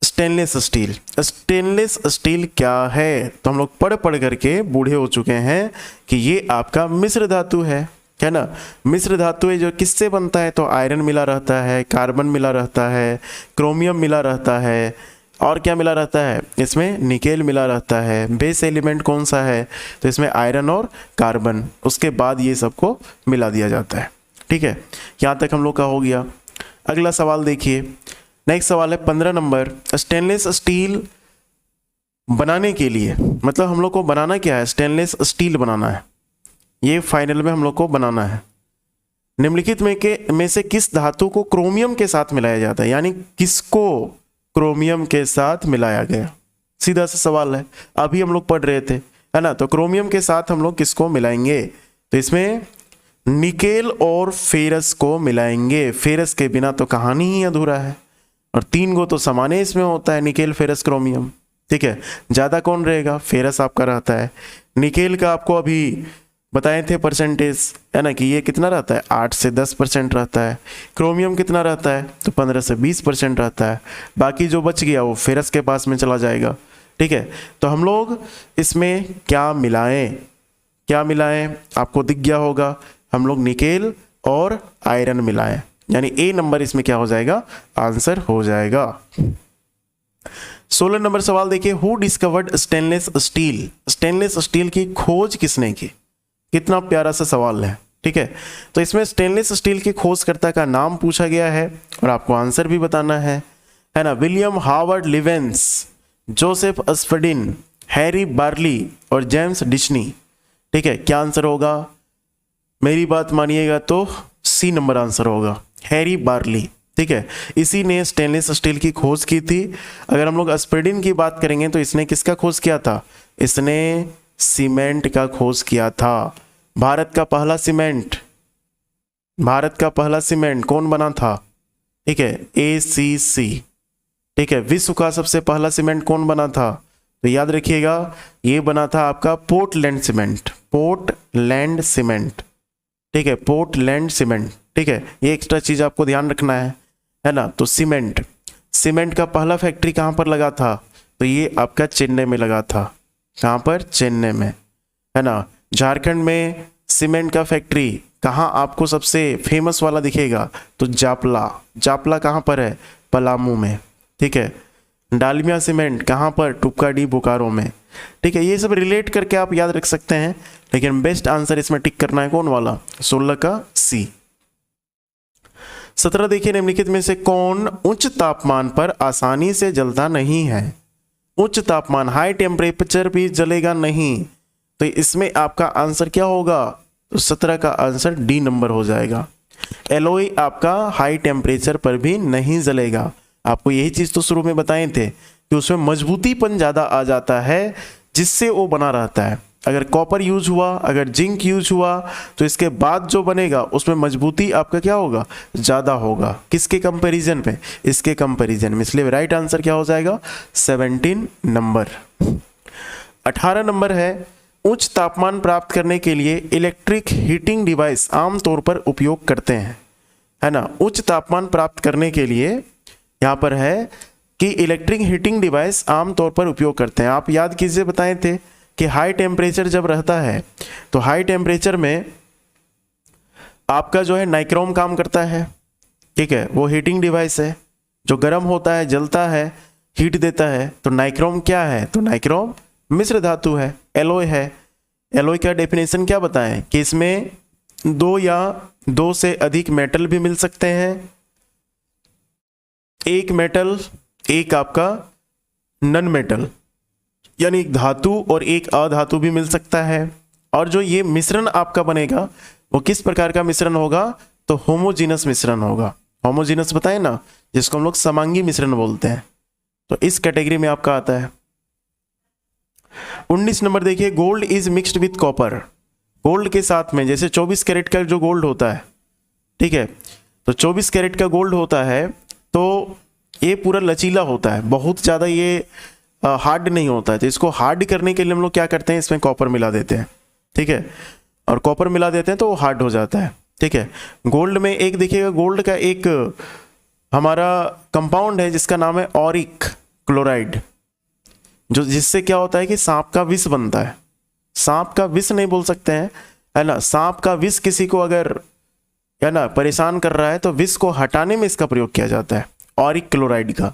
stainless steel? Stainless steel क्या है? तो हम लोग पढ़ करके बूढ़े हो चुके हैं कि ये आपका मिश्र धातु है ना। मिश्र धातु है जो किससे बनता है? तो आयरन मिला रहता है, कार्बन मिला रहता है, क्रोमियम मिला रहता है, और क्या मिला रहता है? इसमें निकेल मिला रहता है। बेस एलिमेंट कौन सा है? तो इसमें आयरन और कार्बन, उसके बाद ये सबको मिला दिया जाता है। ठीक है, यहाँ तक हम लोग का हो गया। अगला सवाल देखिए, नेक्स्ट सवाल है 15 नंबर। स्टेनलेस स्टील बनाने के लिए, मतलब हम लोग को बनाना क्या है? स्टेनलेस स्टील बनाना है, ये फाइनल में हम लोग को बनाना है। निम्नलिखित में से किस धातु को क्रोमियम के साथ मिलाया जाता है? यानी किसको क्रोमियम के साथ मिलाया गया? सीधा सा सवाल है, अभी हम लोग पढ़ रहे थे, है ना। तो क्रोमियम के साथ हम लोग किसको मिलाएंगे? तो इसमें निकेल और फेरस को मिलाएंगे। फेरस के बिना तो कहानी ही अधूरा है, और 3 गो तो समाने इसमें होता है, निकेल फेरस क्रोमियम। ठीक है, ज़्यादा कौन रहेगा? फेरस आपका रहता है। निकेल का आपको अभी बताए थे परसेंटेज, है ना, कि ये कितना रहता है? 8 से 10% रहता है। क्रोमियम कितना रहता है? तो 15 से 20% रहता है। बाकी जो बच गया वो फेरस के पास में चला जाएगा। ठीक है, तो हम लोग इसमें क्या मिलाएं? क्या मिलाएं? आपको दिख गया होगा, हम लोग निकेल और आयरन मिलाएं, यानी ए नंबर इसमें क्या हो जाएगा? आंसर हो जाएगा। 16 नंबर सवाल देखिए, who discovered stainless steel? Stainless steel की खोज किसने की? कितना प्यारा सा सवाल है। ठीक है, तो इसमें स्टेनलेस स्टील की खोजकर्ता का नाम पूछा गया है और आपको आंसर भी बताना है ना। William Howard Livens, Joseph Aspdin, Harry Brearley और जेम्स डिस्नी। ठीक है, क्या आंसर होगा? मेरी बात मानिएगा तो सी नंबर आंसर होगा, हैरी बार्ली। ठीक है, इसी ने स्टेनलेस स्टील की खोज की थी। अगर हम लोग अस्फडिन की बात करेंगे तो इसने किसका खोज किया था? इसने सीमेंट का खोज किया था। भारत का पहला सीमेंट कौन बना था? ठीक है, ACC। ठीक है, विश्व का सबसे पहला सीमेंट कौन बना था? तो याद रखिएगा, ये बना था आपका पोर्टलैंड सीमेंट। ठीक है, पोर्टलैंड सीमेंट। ठीक है, ये एक्स्ट्रा चीज आपको ध्यान रखना है ना। तो सीमेंट का पहला फैक्ट्री कहाँ पर लगा था? तो ये आपका चेन्नई में लगा था। कहाँ पर? चेन्नई में, है ना। झारखंड में सीमेंट का फैक्ट्री कहाँ आपको सबसे फेमस वाला दिखेगा? तो जापला कहाँ पर है? पलामू में। ठीक है, डालमिया सीमेंट कहाँ पर? टुक्का-डी बोकारो में। ठीक है, ये सब रिलेट करके आप याद रख सकते हैं, लेकिन बेस्ट आंसर इसमें टिक करना है कौन वाला? 16 का सी। 17 देखिए, निम्नलिखित में से कौन उच्च तापमान पर आसानी से जलता नहीं है? उच्च तापमान, हाई टेम्परेचर भी जलेगा नहीं। तो इसमें आपका आंसर क्या होगा? तो 17 का आंसर डी नंबर हो जाएगा। एलॉय आपका हाई टेम्परेचर पर भी नहीं जलेगा। आपको यही चीज तो शुरू में बताए थे कि उसमें मजबूतीपन ज्यादा आ जाता है, जिससे वो बना रहता है। अगर कॉपर यूज हुआ, अगर जिंक यूज हुआ, तो इसके बाद जो बनेगा उसमें मजबूती आपका क्या होगा? ज्यादा होगा। किसके कंपैरिजन में? इसके कंपैरिजन में। इसलिए राइट आंसर क्या हो जाएगा? 17 नंबर। 18 नंबर है, उच्च तापमान प्राप्त करने के लिए इलेक्ट्रिक हीटिंग डिवाइस आमतौर पर उपयोग करते हैं, है ना। उच्च तापमान प्राप्त करने के लिए यहाँ पर है कि इलेक्ट्रिक हीटिंग डिवाइस आमतौर पर उपयोग करते हैं। आप याद कीजिए, बताए थे कि हाई टेम्परेचर जब रहता है तो हाई टेम्परेचर में आपका जो है नाइक्रोम काम करता है। ठीक है, वो हीटिंग डिवाइस है जो गर्म होता है, जलता है, हीट देता है। तो नाइक्रोम क्या है? तो नाइक्रोम मिश्र धातु है, एलॉय है। एलॉय का डेफिनेशन क्या बताएं? कि इसमें 2 या 2 से अधिक मेटल भी मिल सकते हैं। एक मेटल, एक आपका नन मेटल, यानी एक धातु और एक अधातु भी मिल सकता है। और जो ये मिश्रण आपका बनेगा वो किस प्रकार का मिश्रण होगा? तो होमोजीनस मिश्रण होगा। होमोजीनस बताए ना, जिसको हम लोग समांगी मिश्रण बोलते हैं। तो इस कैटेगरी में आपका आता है। 19 नंबर देखिए, gold is mixed with copper. Gold के साथ में, जैसे 24 कैरेट का जो गोल्ड होता है, ठीक है, तो 24 कैरेट का गोल्ड होता है तो ये पूरा लचीला होता है, बहुत ज़्यादा ये हार्ड नहीं होता है। तो इसको हार्ड करने के लिए हम लोग क्या करते हैं? इसमें कॉपर मिला देते हैं। ठीक है, और कॉपर मिला देते हैं तो वो हार्ड हो जाता है। ठीक है, गोल्ड में एक देखिएगा, गोल्ड का एक हमारा कंपाउंड है जिसका नाम है ऑरिक क्लोराइड, जो जिससे क्या होता है कि सांप का विष बनता है। सांप का विष नहीं बोल सकते हैं, है ना, सांप का विष किसी को अगर, है ना, परेशान कर रहा है तो विष को हटाने में इसका प्रयोग किया जाता है, ऑरिक क्लोराइड का।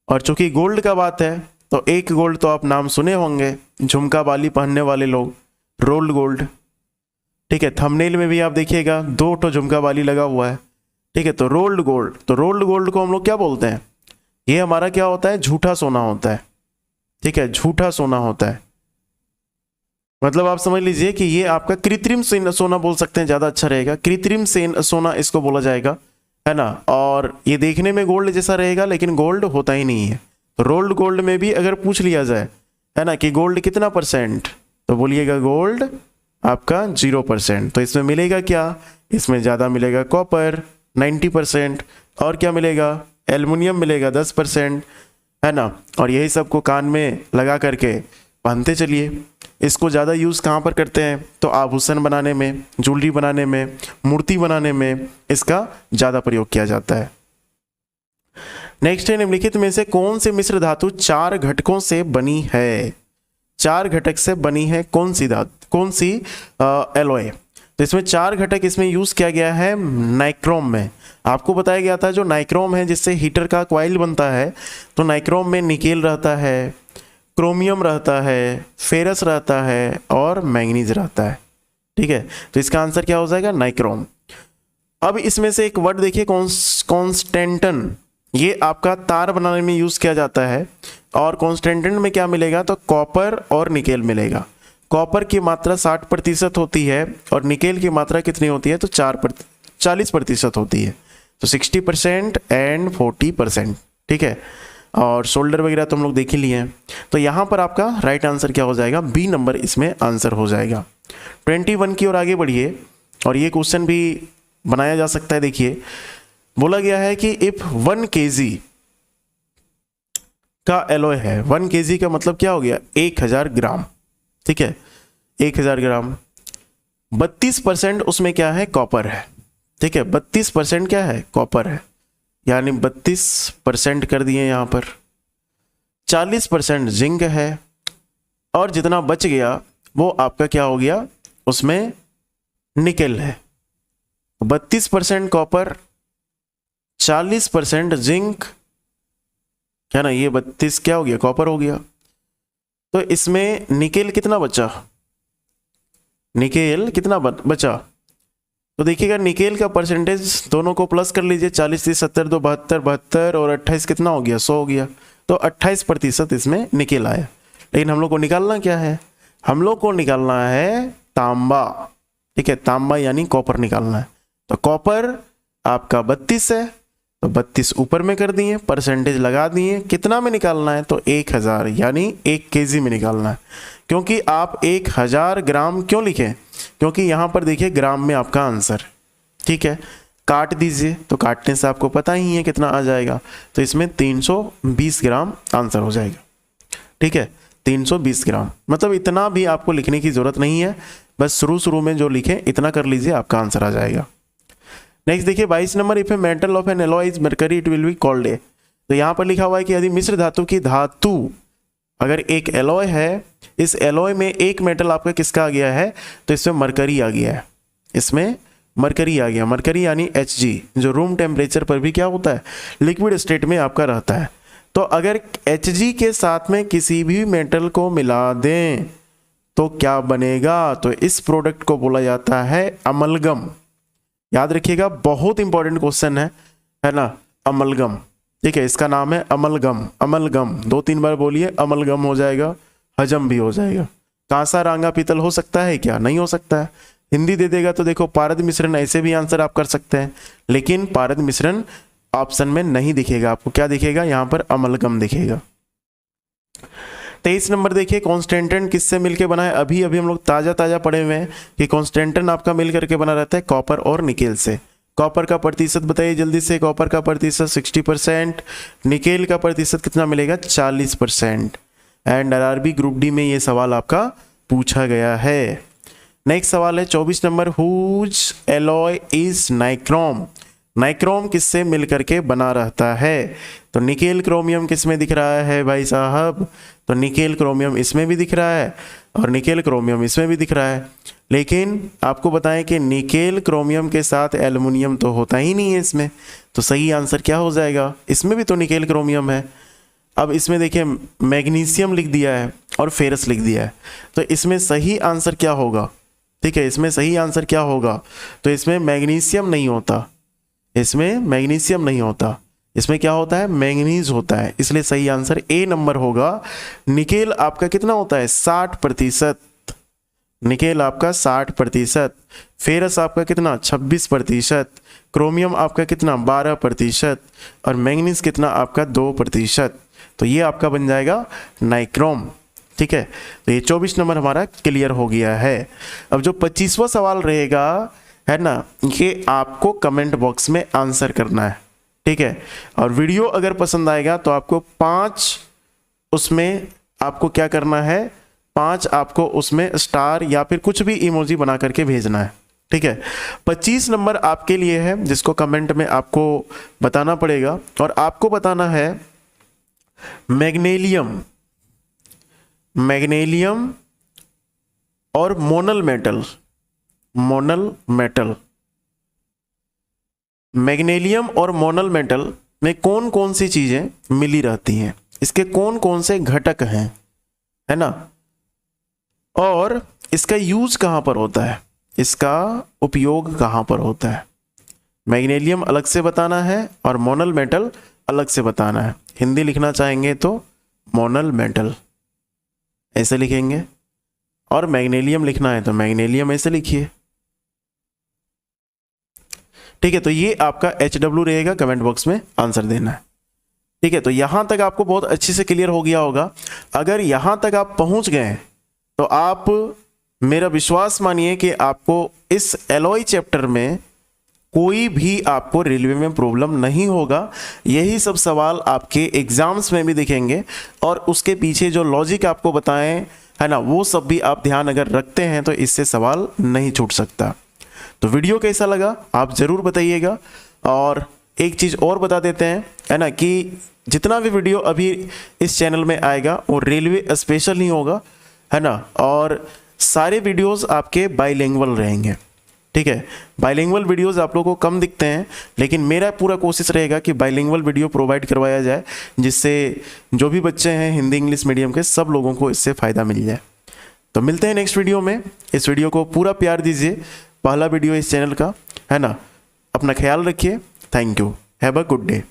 और चूंकि गोल्ड का बात है तो एक गोल्ड तो आप नाम सुने होंगे, झुमका बाली पहनने वाले लोग, रोल्ड गोल्ड। ठीक है, थंबनेल में भी आप देखिएगा 2 ठो झुमका बाली लगा हुआ है। ठीक है, तो रोल्ड गोल्ड, तो रोल्ड गोल्ड को हम लोग क्या बोलते हैं, ये हमारा क्या होता है, झूठा सोना होता है। ठीक है, झूठा सोना होता है, मतलब आप समझ लीजिए कि ये आपका कृत्रिम सोना बोल सकते हैं, ज़्यादा अच्छा रहेगा, कृत्रिम सोना इसको बोला जाएगा, है ना। और ये देखने में गोल्ड जैसा रहेगा लेकिन गोल्ड होता ही नहीं है। तो रोल्ड गोल्ड में भी अगर पूछ लिया जाए, है ना, कि गोल्ड कितना %, तो बोलिएगा गोल्ड आपका 0%। तो इसमें मिलेगा क्या, इसमें ज़्यादा मिलेगा कॉपर 90%, और क्या मिलेगा, एल्युमिनियम मिलेगा 10%, है ना। और यही सबको कान में लगा करके पहनते चलिए। इसको ज़्यादा यूज़ कहाँ पर करते हैं, तो आभूषण बनाने में, ज्वेलरी बनाने में, मूर्ति बनाने में इसका ज़्यादा प्रयोग किया जाता है। नेक्स्ट है, निम्नलिखित में से कौन सी मिश्र धातु 4 घटकों से बनी है। 4 घटक से बनी है कौन सी धातु, कौन सी एलॉय। तो इसमें 4 घटक इसमें यूज़ किया गया है नाइक्रोम में। आपको बताया गया था जो नाइक्रोम है जिससे हीटर का कॉइल बनता है, तो नाइक्रोम में निकेल रहता है, क्रोमियम रहता है, फेरस रहता है और मैंगनीज रहता है। ठीक है, तो इसका आंसर क्या हो जाएगा, नाइक्रोम। अब इसमें से एक वर्ड देखिए, कॉन्स्टेंटन, ये आपका तार बनाने में यूज़ किया जाता है। और कॉन्स्टेंटन में क्या मिलेगा, तो कॉपर और निकेल मिलेगा। कॉपर की मात्रा 60% होती है और निकेल की मात्रा कितनी होती है, तो 40% होती है। तो 60% एंड 40%। ठीक है, और शोल्डर वगैरह तो हम लोग देख ही लिए हैं। तो यहाँ पर आपका राइट आंसर क्या हो जाएगा, बी नंबर इसमें आंसर हो जाएगा। 21 की ओर आगे बढ़िए, और ये क्वेश्चन भी बनाया जा सकता है। देखिए, बोला गया है कि इफ 1 kg का एलॉय है, 1 kg का मतलब क्या हो गया, 1000 ग्राम। ठीक है, 1000 ग्राम, 32% उसमें क्या है, कॉपर है। ठीक है, 32% क्या है, कॉपर है, यानी 32% कर दिए यहाँ पर। 40% जिंक है, और जितना बच गया वो आपका क्या हो गया, उसमें निकेल है। 32% कॉपर, 40% जिंक, है ना, ये 32 क्या हो गया, कॉपर हो गया। तो इसमें निकेल कितना बचा, निकेल कितना बचा, तो देखिएगा निकेल का परसेंटेज दोनों को प्लस कर लीजिए, 40 30 70 2 72 72 और 28 कितना हो गया, 100 हो गया। तो 28% इसमें निकेल आया। लेकिन हम लोग को निकालना क्या है, हम लोग को निकालना है तांबा। ठीक है, तांबा यानी कॉपर निकालना है। तो कॉपर आपका 32 है, तो 32 ऊपर में कर दिए, परसेंटेज लगा दिए, कितना में निकालना है, तो 1000 यानी 1 kg में निकालना है। क्योंकि आप 1000 ग्राम क्यों लिखें, क्योंकि यहाँ पर देखिए ग्राम में आपका आंसर। ठीक है, काट दीजिए, तो काटने से आपको पता ही है कितना आ जाएगा। तो इसमें 320 ग्राम आंसर हो जाएगा। ठीक है, 320 ग्राम, मतलब इतना भी आपको लिखने की जरूरत नहीं है, बस शुरू में जो लिखे इतना कर लीजिए, आपका आंसर आ जाएगा। नेक्स्ट देखिए 22 number, if a metal of N alloy is mercury it will be called a. तो यहाँ पर लिखा हुआ है कि यदि मिश्र धातु की धातु अगर एक एलॉय है, इस एलॉय में एक मेटल आपका किसका आ गया है, तो इसमें मरकरी आ गया है, इसमें मरकरी आ गया। मरकरी यानी Hg, जो रूम टेम्परेचर पर भी क्या होता है, लिक्विड स्टेट में आपका रहता है। तो अगर Hg के साथ में किसी भी मेटल को मिला दें तो क्या बनेगा, तो इस प्रोडक्ट को बोला जाता है अमलगम। याद रखिएगा, बहुत इंपॉर्टेंट क्वेश्चन है ना, अमलगम। ठीक है, इसका नाम है अमलगम। अमलगम 2-3 बार बोलिए, अमलगम हो जाएगा, हजम भी हो जाएगा। कांसा रांगा पीतल हो सकता है क्या, नहीं हो सकता है। हिंदी दे देगा तो देखो पारद मिश्रण, ऐसे भी आंसर आप कर सकते हैं, लेकिन पारद मिश्रण ऑप्शन में नहीं दिखेगा, आपको क्या दिखेगा, यहाँ पर अमलगम दिखेगा। 23 नंबर देखिए, कॉन्स्टेंटन किससे मिलकर बना है। अभी हम लोग ताजा पढ़े हुए हैं कि कॉन्स्टेंटन आपका मिल करके बना रहता है कॉपर और निकेल से। कॉपर का प्रतिशत बताइए जल्दी से, कॉपर का प्रतिशत 60%, निकेल का प्रतिशत कितना मिलेगा, 40%। एंड आरआरबी ग्रुप डी में ये सवाल आपका पूछा गया है। नेक्स्ट सवाल है 24 नंबर, whose alloy is nichrome. Nichrome किससे मिलकर के बना रहता है? तो निकेल क्रोमियम किस में दिख रहा है भाई साहब? तो निकेल क्रोमियम इसमें भी दिख रहा है और निकेल क्रोमियम इसमें भी दिख रहा है, लेकिन आपको बताएं कि निकेल क्रोमियम के साथ एल्युमिनियम तो होता ही नहीं है इसमें, तो सही आंसर क्या हो जाएगा? इसमें भी तो निकेल क्रोमियम है। अब इसमें देखिए मैग्नीशियम लिख दिया है और फेरस लिख दिया है, तो इसमें सही आंसर क्या होगा? ठीक है, इसमें सही आंसर क्या होगा? तो इसमें मैग्नीशियम नहीं होता, इसमें मैग्नीशियम नहीं होता, इसमें क्या होता है? मैंगनीज होता है, इसलिए सही आंसर ए नंबर होगा। निकेल आपका कितना होता है? 60%। निकेल आपका 60%, फेरस आपका कितना? 26%, क्रोमियम आपका कितना? 12%, और मैंगनीज कितना? आपका 2%। तो ये आपका बन जाएगा नाइक्रोम। ठीक है, तो ये 24 नंबर हमारा क्लियर हो गया है। अब जो 25वां सवाल रहेगा है ना, ये आपको कमेंट बॉक्स में आंसर करना है। ठीक है, और वीडियो अगर पसंद आएगा तो आपको 5 उसमें आपको क्या करना है? 5 आपको उसमें स्टार या फिर कुछ भी इमोजी बना करके भेजना है। ठीक है, 25 नंबर आपके लिए है, जिसको कमेंट में आपको बताना पड़ेगा, और आपको बताना है मैग्नीशियम, मैग्नीशियम और Monal metal, Monal metal, magnesium और मोनल मेटल में कौन कौन सी चीजें मिली रहती हैं, इसके कौन कौन से घटक हैं, है ना, और इसका यूज कहां पर होता है, इसका उपयोग कहां पर होता है। मैग्नीशियम अलग से बताना है और मोनल मेटल अलग से बताना है। हिंदी लिखना चाहेंगे तो मोनल मेटल ऐसे लिखेंगे, और मैग्नीशियम लिखना है तो मैग्नीशियम ऐसे लिखिए। ठीक है, तो ये आपका HW रहेगा, कमेंट बॉक्स में आंसर देना है। ठीक है, तो यहां तक आपको बहुत अच्छे से क्लियर हो गया होगा। अगर यहां तक आप पहुंच गए तो आप मेरा विश्वास मानिए कि आपको इस एलॉय चैप्टर में कोई भी आपको रेलवे में प्रॉब्लम नहीं होगा। यही सब सवाल आपके एग्जाम्स में भी दिखेंगे, और उसके पीछे जो लॉजिक आपको बताएं है ना, वो सब भी आप ध्यान अगर रखते हैं तो इससे सवाल नहीं छूट सकता। तो वीडियो कैसा लगा आप ज़रूर बताइएगा। और एक चीज़ और बता देते हैं है ना, कि जितना भी वीडियो अभी इस चैनल में आएगा वो रेलवे स्पेशल ही होगा, है ना, और सारे वीडियोस आपके बाइलिंगुअल रहेंगे। ठीक है, बाइलिंगुअल वीडियोस आप लोगों को कम दिखते हैं, लेकिन मेरा पूरा कोशिश रहेगा कि बाइलिंगुअल वीडियो प्रोवाइड करवाया जाए, जिससे जो भी बच्चे हैं हिंदी इंग्लिश मीडियम के सब लोगों को इससे फ़ायदा मिल जाए। तो मिलते हैं नेक्स्ट वीडियो में। इस वीडियो को पूरा प्यार दीजिए, पहला वीडियो इस चैनल का, है ना। अपना ख्याल रखिए। Thank you, have a good day.